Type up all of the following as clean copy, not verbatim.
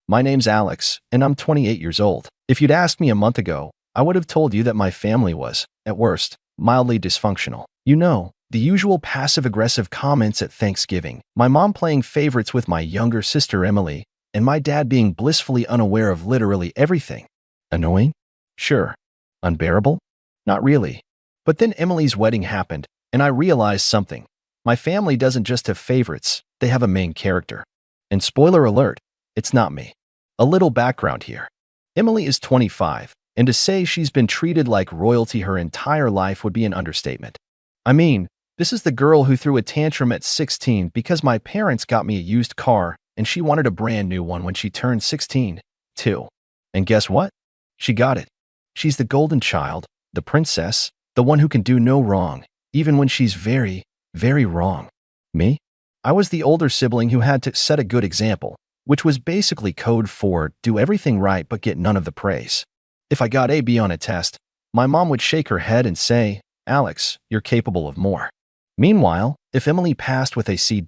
My name's Alex, and I'm 28 years old. If you'd asked me a month ago, I would have told you that my family was, at worst, mildly dysfunctional. You know, the usual passive-aggressive comments at Thanksgiving, my mom playing favorites with my younger sister Emily, and my dad being blissfully unaware of literally everything. Annoying? Sure. Unbearable? Not really. But then Emily's wedding happened, and I realized something. My family doesn't just have favorites, they have a main character. And spoiler alert, it's not me. A little background here. Emily is 25, and to say she's been treated like royalty her entire life would be an understatement. I mean, this is the girl who threw a tantrum at 16 because my parents got me a used car and she wanted a brand new one when she turned 16, too. And guess what? She got it. She's the golden child, the princess, the one who can do no wrong, even when she's very, very wrong. Me? I was the older sibling who had to set a good example, which was basically code for do everything right but get none of the praise. If I got a B on a test, my mom would shake her head and say, "Alex, you're capable of more." Meanwhile, if Emily passed with a C-,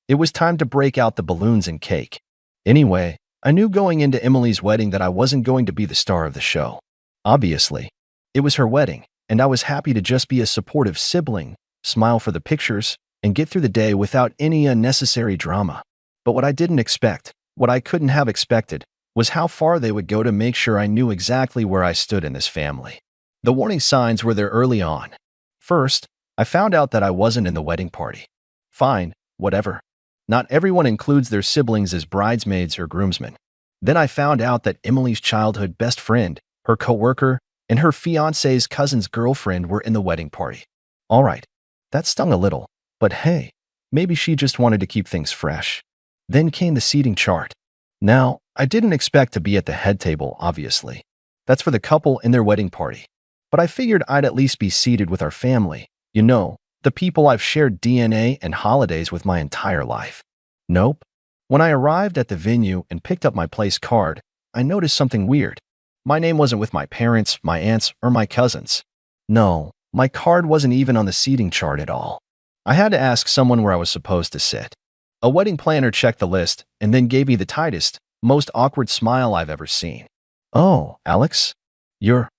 it was time to break out the balloons and cake. Anyway, I knew going into Emily's wedding that I wasn't going to be the star of the show. Obviously, it was her wedding, and I was happy to just be a supportive sibling, smile for the pictures, and get through the day without any unnecessary drama. But what I didn't expect, what I couldn't have expected, was how far they would go to make sure I knew exactly where I stood in this family. The warning signs were there early on. First, I found out that I wasn't in the wedding party. Fine, whatever. Not everyone includes their siblings as bridesmaids or groomsmen. Then I found out that Emily's childhood best friend, her coworker, and her fiancé's cousin's girlfriend were in the wedding party. All right, that stung a little, but hey, maybe she just wanted to keep things fresh. Then came the seating chart. Now, I didn't expect to be at the head table, obviously. That's for the couple in their wedding party. But I figured I'd at least be seated with our family. You know, the people I've shared DNA and holidays with my entire life. Nope. When I arrived at the venue and picked up my place card, I noticed something weird. My name wasn't with my parents, my aunts, or my cousins. No, my card wasn't even on the seating chart at all. I had to ask someone where I was supposed to sit. A wedding planner checked the list and then gave me the tightest, most awkward smile I've ever seen. "Oh, Alex? You're,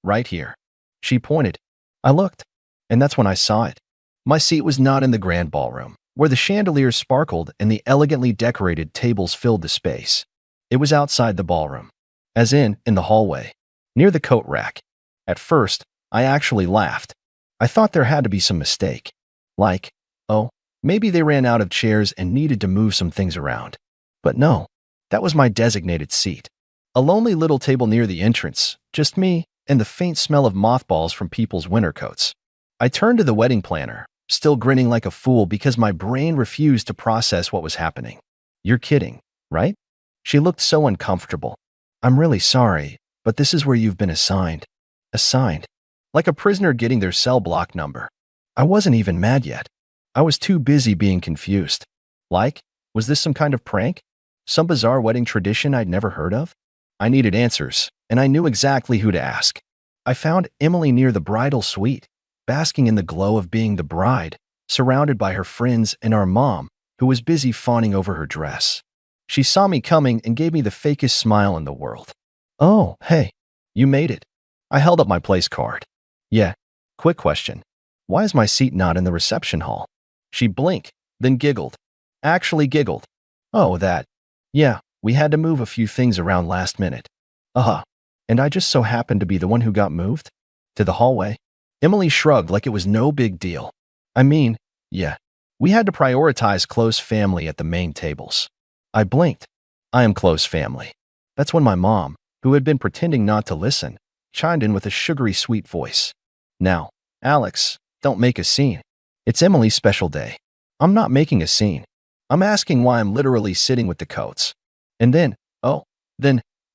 right here." She pointed. I looked. And that's when I saw it. My seat was not in the grand ballroom, where the chandeliers sparkled and the elegantly decorated tables filled the space. It was outside the ballroom, as in the hallway, near the coat rack. At first, I actually laughed. I thought there had to be some mistake. Like, oh, maybe they ran out of chairs and needed to move some things around. But no, that was my designated seat. A lonely little table near the entrance, just me and the faint smell of mothballs from people's winter coats. I turned to the wedding planner, still grinning like a fool because my brain refused to process what was happening. "You're kidding, right?" She looked so uncomfortable. "I'm really sorry, but this is where you've been assigned." Assigned. Like a prisoner getting their cell block number. I wasn't even mad yet. I was too busy being confused. Like, was this some kind of prank? Some bizarre wedding tradition I'd never heard of? I needed answers, and I knew exactly who to ask. I found Emily near the bridal suite, basking in the glow of being the bride, surrounded by her friends and our mom, who was busy fawning over her dress. She saw me coming and gave me the fakest smile in the world. "Oh, hey, you made it." I held up my place card. "Yeah, quick question. Why is my seat not in the reception hall?" She blinked, then giggled. Actually giggled. "Oh, that. Yeah, we had to move a few things around last minute." And I just so happened to be the one who got moved? To the hallway? Emily shrugged like it was no big deal. I mean, yeah, we had to prioritize close family at the main tables. I blinked. I am close family. That's when my mom, who had been pretending not to listen, chimed in with a sugary sweet voice. "Now, Alex, don't make a scene. It's Emily's special day." I'm not making a scene. I'm asking why I'm literally sitting with the coats. And then,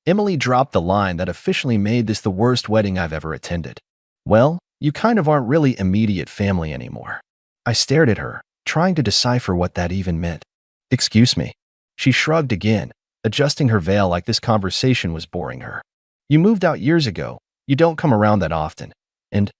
Emily dropped the line that officially made this the worst wedding I've ever attended. "Well, you kind of aren't really immediate family anymore." I stared at her, trying to decipher what that even meant. "Excuse me." She shrugged again, adjusting her veil like this conversation was boring her. "You moved out years ago. You don't come around that often. And,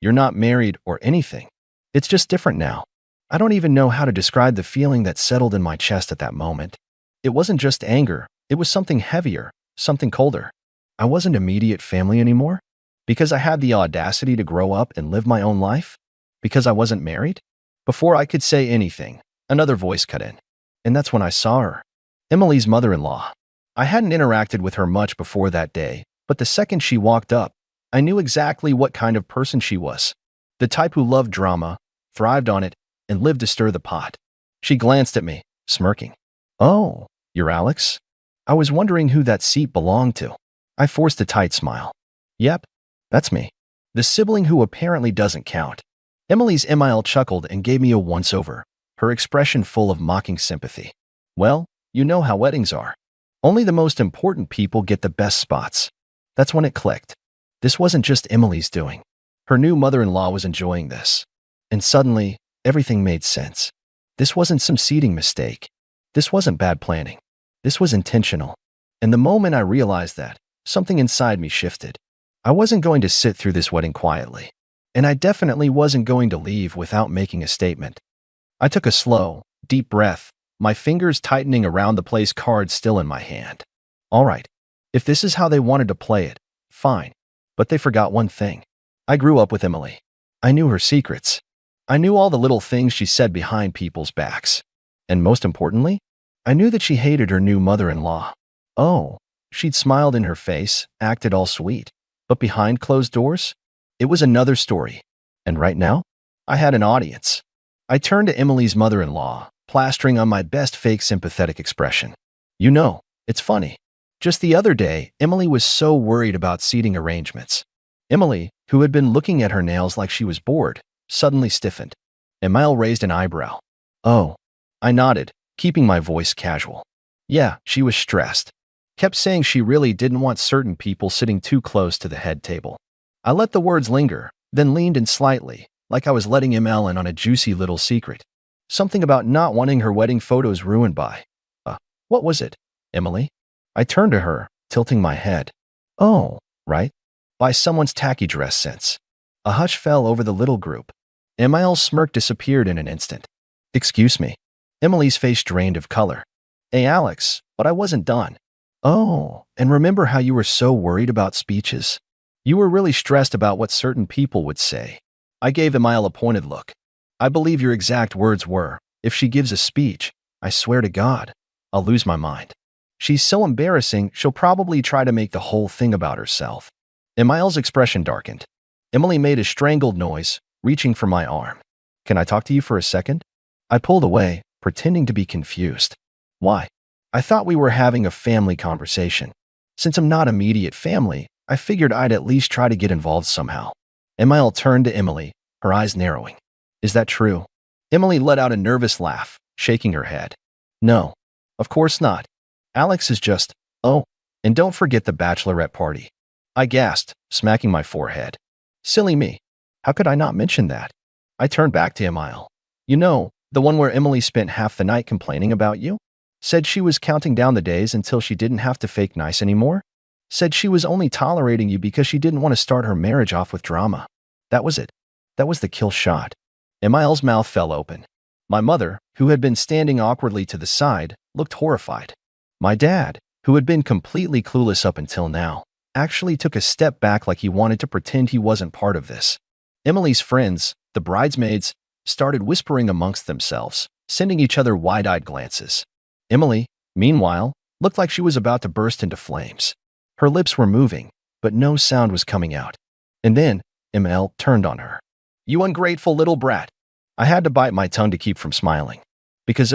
you're not married or anything. It's just different now." I don't even know how to describe the feeling that settled in my chest at that moment. It wasn't just anger, It was something heavier, something colder. I wasn't immediate family anymore? Because I had the audacity to grow up and live my own life? Because I wasn't married? Before I could say anything, another voice cut in. And that's when I saw her. Emily's mother-in-law. I hadn't interacted with her much before that day, but the second she walked up, I knew exactly what kind of person she was. The type who loved drama, thrived on it, and lived to stir the pot. She glanced at me, smirking. "Oh, you're Alex? I was wondering who that seat belonged to." I forced a tight smile. "Yep, that's me. The sibling who apparently doesn't count." Emily's Emile chuckled and gave me a once-over, her expression full of mocking sympathy. "Well, you know how weddings are. Only the most important people get the best spots." That's when it clicked. This wasn't just Emily's doing. Her new mother-in-law was enjoying this. And suddenly, everything made sense. This wasn't some seating mistake. This wasn't bad planning. This was intentional. And the moment I realized that, something inside me shifted. I wasn't going to sit through this wedding quietly. And I definitely wasn't going to leave without making a statement. I took a slow, deep breath, my fingers tightening around the place card still in my hand. All right, if this is how they wanted to play it, fine. But they forgot one thing. I grew up with Emily. I knew her secrets. I knew all the little things she said behind people's backs. And most importantly, I knew that she hated her new mother-in-law. Oh, she'd smiled in her face, acted all sweet. But behind closed doors, it was another story. And right now, I had an audience. I turned to Emily's mother-in-law, plastering on my best fake sympathetic expression. "You know, it's funny. Just the other day, Emily was so worried about seating arrangements." Emily, who had been looking at her nails like she was bored, suddenly stiffened. Emile raised an eyebrow. "Oh." I nodded, keeping my voice casual. Yeah, she was stressed. Kept saying she really didn't want certain people sitting too close to the head table. I let the words linger, then leaned in slightly, like I was letting Emile in on a juicy little secret. Something about not wanting her wedding photos ruined by. What was it, Emily? I turned to her, tilting my head. "Oh, right. By someone's tacky dress sense." A hush fell over the little group. Emile's smirk disappeared in an instant. "Excuse me." Emily's face drained of color. "Hey, Alex, but I wasn't done." "Oh, and remember how you were so worried about speeches? You were really stressed about what certain people would say." I gave Emile a pointed look. "I believe your exact words were, if she gives a speech, I swear to God, I'll lose my mind. She's so embarrassing, she'll probably try to make the whole thing about herself." Emile's expression darkened. Emily made a strangled noise, reaching for my arm. "Can I talk to you for a second?" I pulled away, pretending to be confused. "Why?" "I thought we were having a family conversation. Since I'm not immediate family, I figured I'd at least try to get involved somehow." Emile turned to Emily, her eyes narrowing. "Is that true?" Emily let out a nervous laugh, shaking her head. "No, of course not. Alex is just, oh, and don't forget the bachelorette party." I gasped, smacking my forehead. Silly me. How could I not mention that? I turned back to Emile. "You know, the one where Emily spent half the night complaining about you? Said she was counting down the days until she didn't have to fake nice anymore? Said she was only tolerating you because she didn't want to start her marriage off with drama. That was it. That was the kill shot." Emile's mouth fell open. My mother, who had been standing awkwardly to the side, looked horrified. My dad, who had been completely clueless up until now, actually took a step back like he wanted to pretend he wasn't part of this. Emily's friends, the bridesmaids, started whispering amongst themselves, sending each other wide-eyed glances. Emily, meanwhile, looked like she was about to burst into flames. Her lips were moving, but no sound was coming out. And then, Emile turned on her. "You ungrateful little brat." I had to bite my tongue to keep from smiling. Because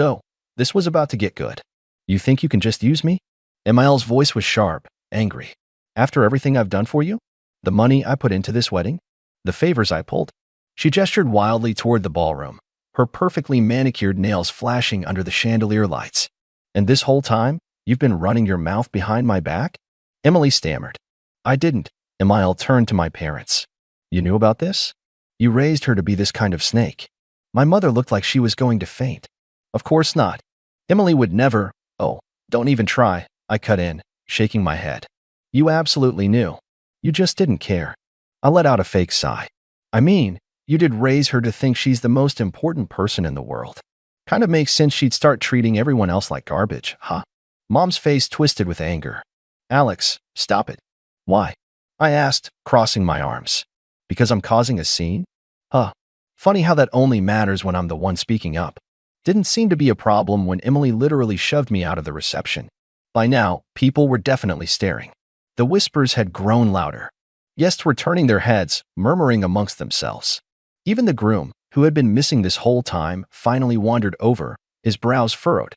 this was about to get good. "You think you can just use me?" Emile's voice was sharp, angry. "After everything I've done for you? The money I put into this wedding? The favors I pulled?" She gestured wildly toward the ballroom, her perfectly manicured nails flashing under the chandelier lights. "And this whole time, you've been running your mouth behind my back?" Emily stammered. "I didn't." Emile turned to my parents. "You knew about this? You raised her to be this kind of snake." My mother looked like she was going to faint. "Of course not. Emily would never." "Oh, don't even try," I cut in, shaking my head. "You absolutely knew. You just didn't care." I let out a fake sigh. "I mean, you did raise her to think she's the most important person in the world. Kind of makes sense she'd start treating everyone else like garbage, huh?" Mom's face twisted with anger. Alex, stop it. Why? I asked, crossing my arms. Because I'm causing a scene? Huh. Funny how that only matters when I'm the one speaking up. Didn't seem to be a problem when Emily literally shoved me out of the reception. By now, people were definitely staring. The whispers had grown louder. Guests were turning their heads, murmuring amongst themselves. Even the groom, who had been missing this whole time, finally wandered over, his brows furrowed.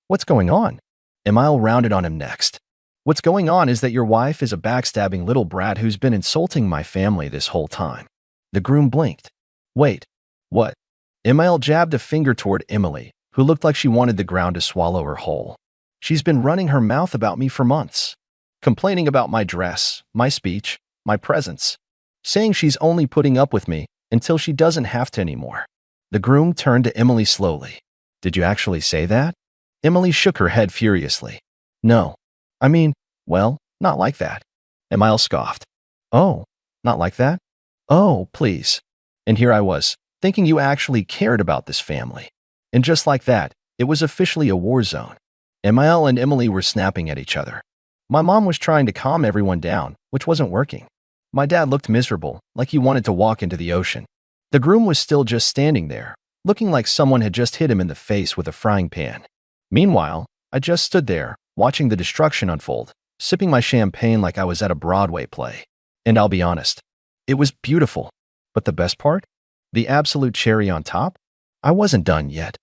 What's going on? Emile rounded on him next. What's going on is that your wife is a backstabbing little brat who's been insulting my family this whole time. The groom blinked. Wait, what? Emile jabbed a finger toward Emily, who looked like she wanted the ground to swallow her whole. She's been running her mouth about me for months, complaining about my dress, my speech, my presence, saying she's only putting up with me until she doesn't have to anymore. The groom turned to Emily slowly. Did you actually say that? Emily shook her head furiously. No. I mean, well, not like that. Emile scoffed. Oh, not like that? Oh, please. And here I was, thinking you actually cared about this family. And just like that, it was officially a war zone. Emile and Emily were snapping at each other. My mom was trying to calm everyone down, which wasn't working. My dad looked miserable, like he wanted to walk into the ocean. The groom was still just standing there, looking like someone had just hit him in the face with a frying pan. Meanwhile, I just stood there, watching the destruction unfold, sipping my champagne like I was at a Broadway play. And I'll be honest, it was beautiful. But the best part? The absolute cherry on top? I wasn't done yet.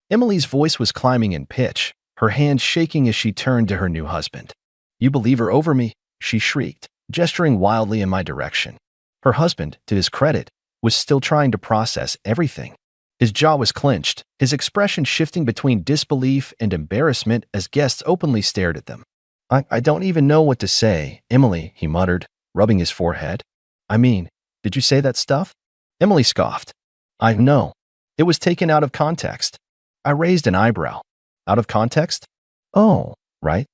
Emily's voice was climbing in pitch, her hand shaking as she turned to her new husband. You believe her over me? She shrieked, gesturing wildly in my direction. Her husband, to his credit, was still trying to process everything. His jaw was clenched, his expression shifting between disbelief and embarrassment as guests openly stared at them. I don't even know what to say, Emily, he muttered, rubbing his forehead. I mean, did you say that stuff? Emily scoffed. I know. It was taken out of context. I raised an eyebrow. Out of context? Oh, right.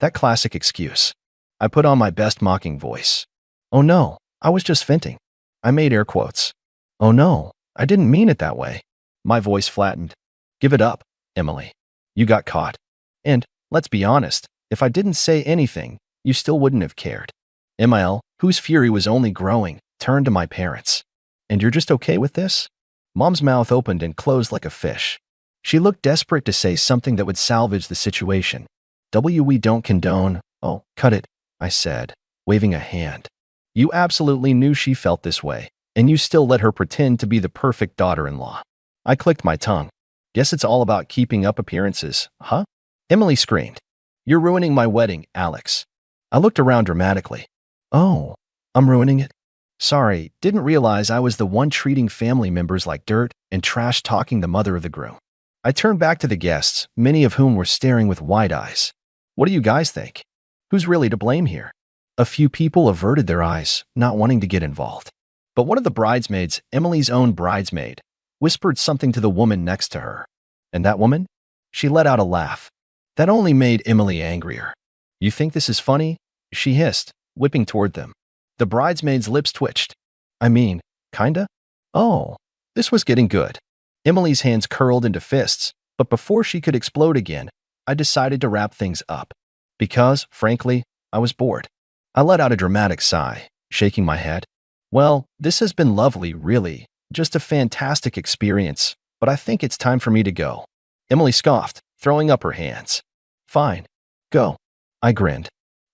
That classic excuse. I put on my best mocking voice. Oh no, I was just venting. I made air quotes. Oh no, I didn't mean it that way. My voice flattened. Give it up, Emily. You got caught. And, let's be honest, if I didn't say anything, you still wouldn't have cared. Emile, whose fury was only growing, turned to my parents. And you're just okay with this? Mom's mouth opened and closed like a fish. She looked desperate to say something that would salvage the situation. We don't condone. Oh, cut it, I said, waving a hand. You absolutely knew she felt this way, and you still let her pretend to be the perfect daughter-in-law. I clicked my tongue. Guess it's all about keeping up appearances, huh? Emily screamed. You're ruining my wedding, Alex. I looked around dramatically. Oh, I'm ruining it? Sorry, didn't realize I was the one treating family members like dirt and trash-talking the mother of the groom. I turned back to the guests, many of whom were staring with wide eyes. What do you guys think? Who's really to blame here? A few people averted their eyes, not wanting to get involved. But one of the bridesmaids, Emily's own bridesmaid, whispered something to the woman next to her. And that woman? She let out a laugh. That only made Emily angrier. You think this is funny? She hissed, whipping toward them. The bridesmaid's lips twitched. I mean, kinda? Oh, this was getting good. Emily's hands curled into fists, but before she could explode again, I decided to wrap things up. Because, frankly, I was bored. I let out a dramatic sigh, shaking my head. Well, this has been lovely, really. Just a fantastic experience, but I think it's time for me to go. Emily scoffed, throwing up her hands. Fine. Go. I grinned.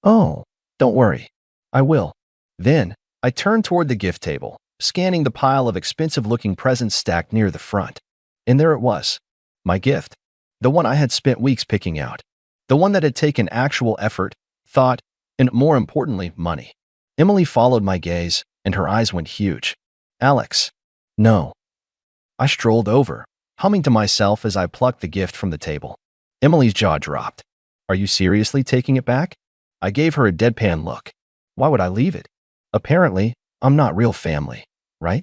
Oh, don't worry. I will. Then, I turned toward the gift table, scanning the pile of expensive-looking presents stacked near the front. And there it was. My gift. The one I had spent weeks picking out. The one that had taken actual effort, thought, and more importantly, money. Emily followed my gaze, and her eyes went huge. Alex. No. I strolled over, humming to myself as I plucked the gift from the table. Emily's jaw dropped. Are you seriously taking it back? I gave her a deadpan look. Why would I leave it? Apparently, I'm not real family, right?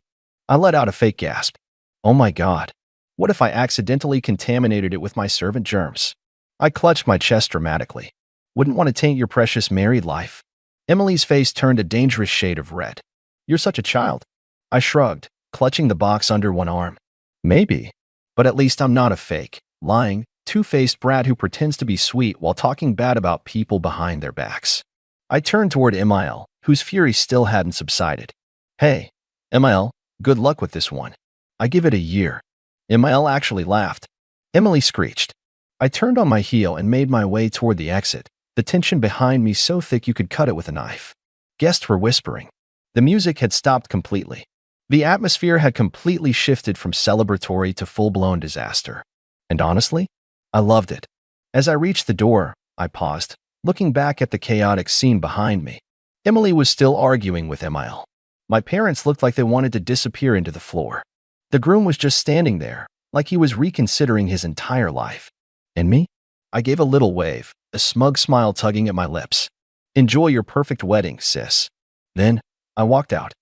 I let out a fake gasp. Oh my God. What if I accidentally contaminated it with my servant germs? I clutched my chest dramatically. Wouldn't want to taint your precious married life. Emily's face turned a dangerous shade of red. You're such a child. I shrugged, clutching the box under one arm. Maybe. But at least I'm not a fake, lying, two-faced brat who pretends to be sweet while talking bad about people behind their backs. I turned toward Emil, whose fury still hadn't subsided. Hey, Emil, good luck with this one. I give it a year. Emil actually laughed. Emily screeched. I turned on my heel and made my way toward the exit, the tension behind me so thick you could cut it with a knife. Guests were whispering. The music had stopped completely. The atmosphere had completely shifted from celebratory to full-blown disaster. And honestly, I loved it. As I reached the door, I paused, looking back at the chaotic scene behind me. Emily was still arguing with Emil. My parents looked like they wanted to disappear into the floor. The groom was just standing there, like he was reconsidering his entire life. And me? I gave a little wave, a smug smile tugging at my lips. Enjoy your perfect wedding, sis. Then, I walked out.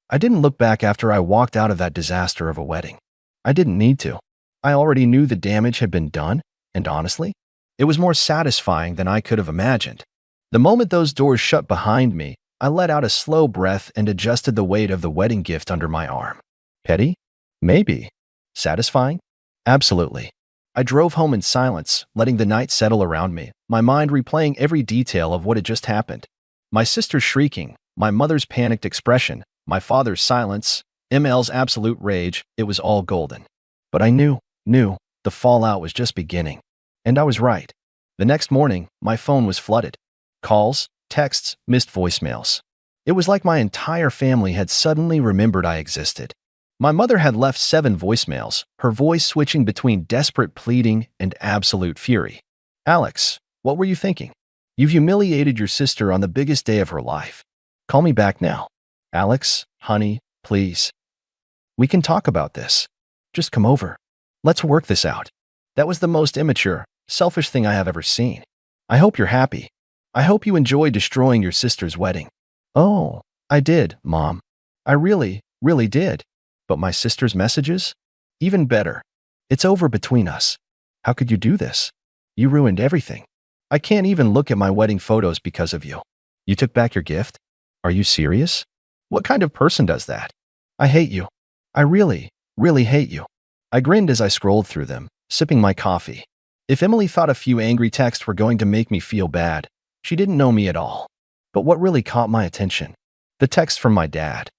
I didn't look back after I walked out of that disaster of a wedding. I didn't need to. I already knew the damage had been done, and honestly, it was more satisfying than I could have imagined. The moment those doors shut behind me, I let out a slow breath and adjusted the weight of the wedding gift under my arm. Petty? Maybe. Satisfying? Absolutely. I drove home in silence, letting the night settle around me, my mind replaying every detail of what had just happened. My sister shrieking, my mother's panicked expression, my father's silence, Emil's absolute rage, it was all golden. But I knew, the fallout was just beginning. And I was right. The next morning, my phone was flooded. Calls, texts, missed voicemails. It was like my entire family had suddenly remembered I existed. My mother had left 7 voicemails, her voice switching between desperate pleading and absolute fury. Alex, what were you thinking? You've humiliated your sister on the biggest day of her life. Call me back now. Alex, honey, please. We can talk about this. Just come over. Let's work this out. That was the most immature, selfish thing I have ever seen. I hope you're happy. I hope you enjoy destroying your sister's wedding. Oh, I did, Mom. I really did. But my sister's messages? Even better. It's over between us. How could you do this? You ruined everything. I can't even look at my wedding photos because of you. You took back your gift? Are you serious? What kind of person does that? I hate you. I really hate you. I grinned as I scrolled through them, sipping my coffee. If Emily thought a few angry texts were going to make me feel bad, she didn't know me at all. But what really caught my attention? The text from my dad.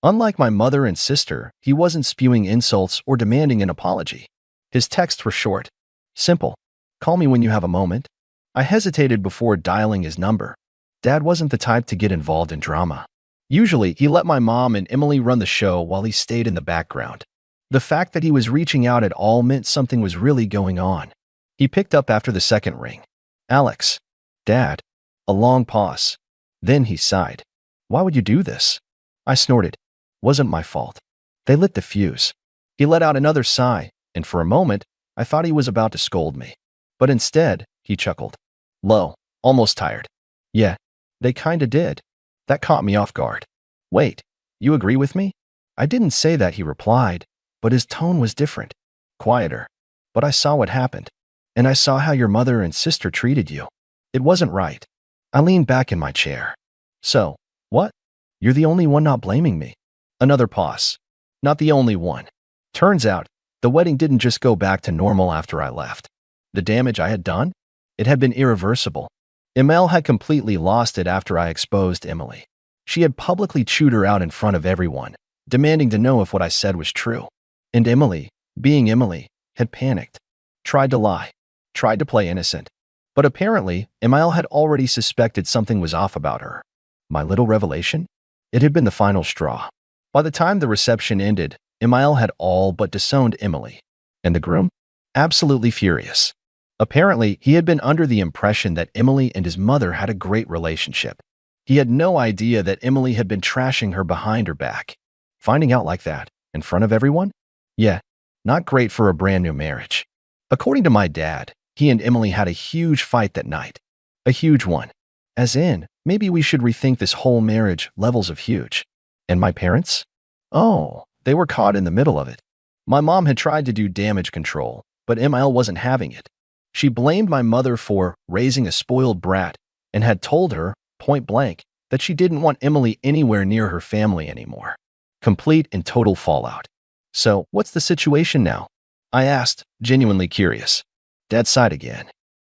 Unlike my mother and sister, he wasn't spewing insults or demanding an apology. His texts were short, simple. Call me when you have a moment. I hesitated before dialing his number. Dad wasn't the type to get involved in drama. Usually, he let my mom and Emily run the show while he stayed in the background. The fact that he was reaching out at all meant something was really going on. He picked up after the second ring. Alex. Dad. A long pause. Then he sighed. Why would you do this? I snorted. Wasn't my fault. They lit the fuse. He let out another sigh, and for a moment, I thought he was about to scold me. But instead, he chuckled. Low, almost tired. Yeah, they kinda did. That caught me off guard. Wait, you agree with me? I didn't say that, he replied, but his tone was different. Quieter. But I saw what happened. And I saw how your mother and sister treated you. It wasn't right. I leaned back in my chair. So, what? You're the only one not blaming me. Another pause. Not the only one. Turns out, the wedding didn't just go back to normal after I left. The damage I had done? It had been irreversible. Emil had completely lost it after I exposed Emily. She had publicly chewed her out in front of everyone, demanding to know if what I said was true. And Emily, being Emily, had panicked. Tried to lie. Tried to play innocent. But apparently, Emil had already suspected something was off about her. My little revelation? It had been the final straw. By the time the reception ended, Emil had all but disowned Emily. And the groom? Absolutely furious. Apparently, he had been under the impression that Emily and his mother had a great relationship. He had no idea that Emily had been trashing her behind her back. Finding out like that, in front of everyone? Yeah, not great for a brand new marriage. According to my dad, he and Emily had a huge fight that night. A huge one. As in, maybe we should rethink this whole marriage levels of huge. And my parents? Oh, they were caught in the middle of it. My mom had tried to do damage control, but Emil wasn't having it. She blamed my mother for raising a spoiled brat and had told her, point blank, that she didn't want Emily anywhere near her family anymore. Complete and total fallout. So, what's the situation now? I asked, genuinely curious. Dad sighed again.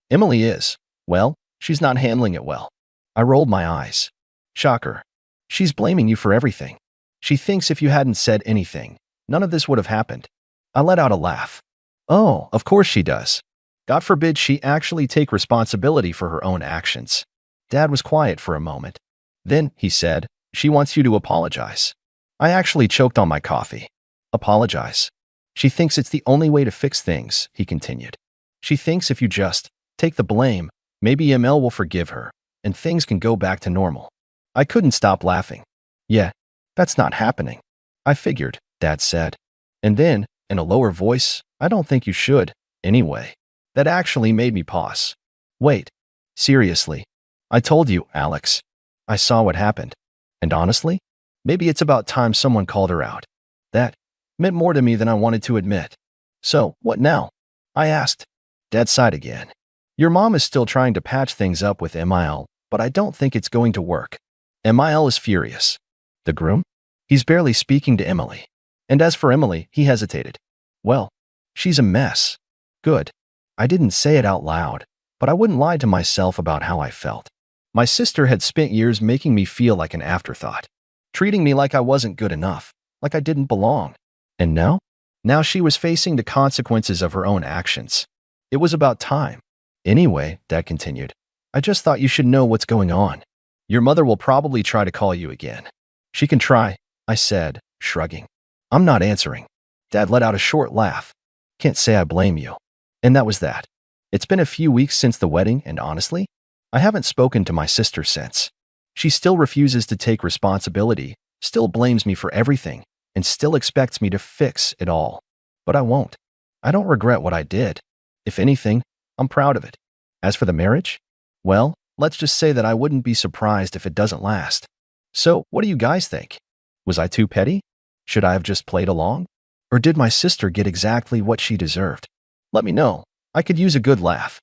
Emily is. Well, she's not handling it well. I rolled my eyes. Shocker. She's blaming you for everything. She thinks if you hadn't said anything, none of this would have happened. I let out a laugh. Oh, of course she does. God forbid she actually take responsibility for her own actions. Dad was quiet for a moment. Then, he said, she wants you to apologize. I actually choked on my coffee. Apologize. She thinks it's the only way to fix things, he continued. She thinks if you just take the blame, maybe ML will forgive her, and things can go back to normal. I couldn't stop laughing. Yeah, that's not happening. I figured, Dad said. And then, in a lower voice, I don't think you should, anyway. That actually made me pause. Wait, seriously? I told you, Alex. I saw what happened. And honestly, maybe it's about time someone called her out. That meant more to me than I wanted to admit. So, what now? I asked. Dad sighed again. Your mom is still trying to patch things up with MIL, but I don't think it's going to work. MIL is furious. The groom? He's barely speaking to Emily. And as for Emily, he hesitated. Well, she's a mess. Good. I didn't say it out loud, but I wouldn't lie to myself about how I felt. My sister had spent years making me feel like an afterthought, treating me like I wasn't good enough, like I didn't belong. And now? Now she was facing the consequences of her own actions. It was about time. Anyway, Dad continued, I just thought you should know what's going on. Your mother will probably try to call you again. She can try, I said, shrugging. I'm not answering. Dad let out a short laugh. Can't say I blame you. And that was that. It's been a few weeks since the wedding, and honestly, I haven't spoken to my sister since. She still refuses to take responsibility, still blames me for everything, and still expects me to fix it all. But I won't. I don't regret what I did. If anything, I'm proud of it. As for the marriage, well, let's just say that I wouldn't be surprised if it doesn't last. So, what do you guys think? Was I too petty? Should I have just played along? Or did my sister get exactly what she deserved? Let me know. I could use a good laugh.